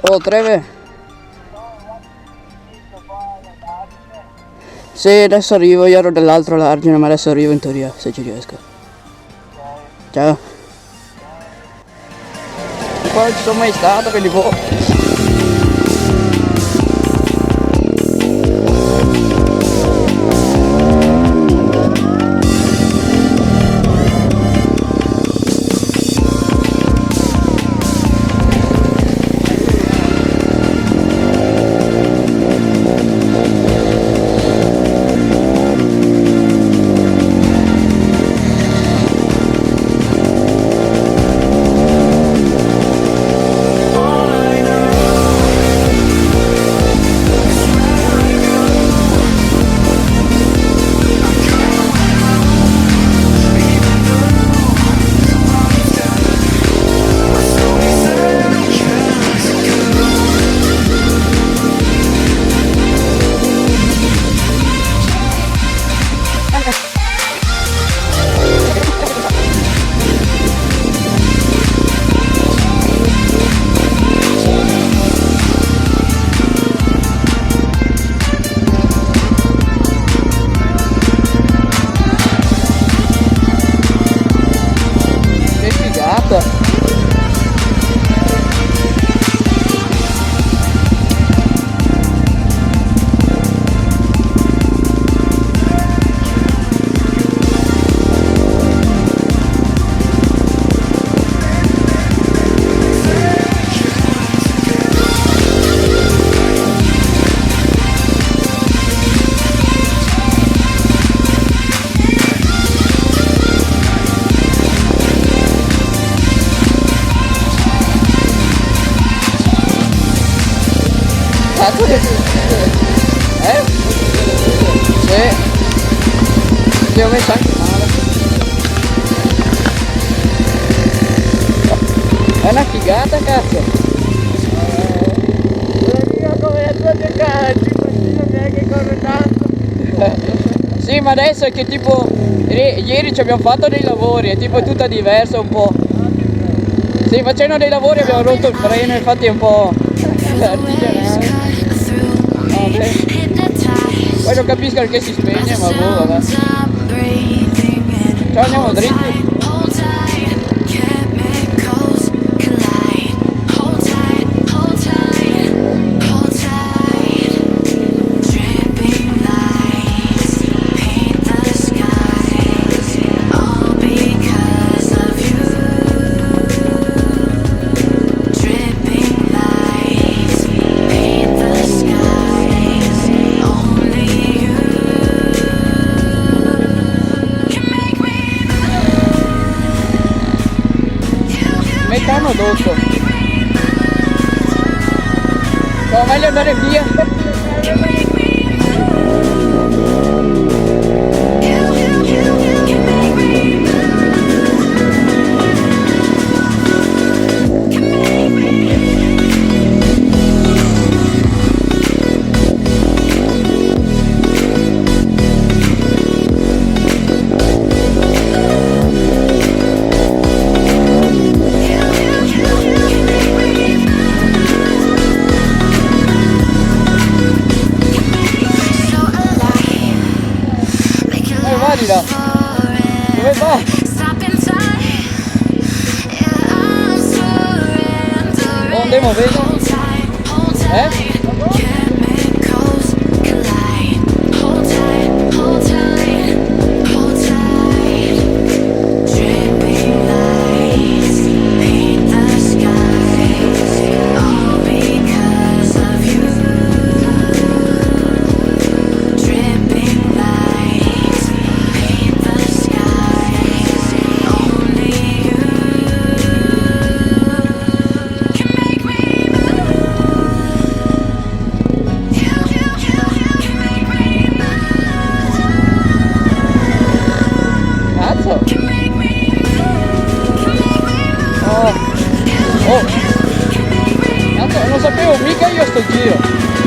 Oh, Treve? Sì, adesso arrivo, io ero dell'altro l'argine, ma adesso arrivo in teoria, se ci riesco. Ciao. Qua non ci sono mai stato, quindi boh. Cazzo che... Sì. Ti ho messo anche male. È una figata, cazzo. Come non è che corre tanto. Sì, ma adesso è che tipo ieri ci abbiamo fatto dei lavori, è tipo tutta diversa un po'. Sì, facendo dei lavori abbiamo rotto il freno, infatti è un po' poi non capisco perché si spegne, ma boh, vabbè. Ciao, andiamo dritti. Metano dopo. No, meglio andare via. Vai là. Dove va? Oh, andiamo bene? Oh, non sapevo mica io sto giro.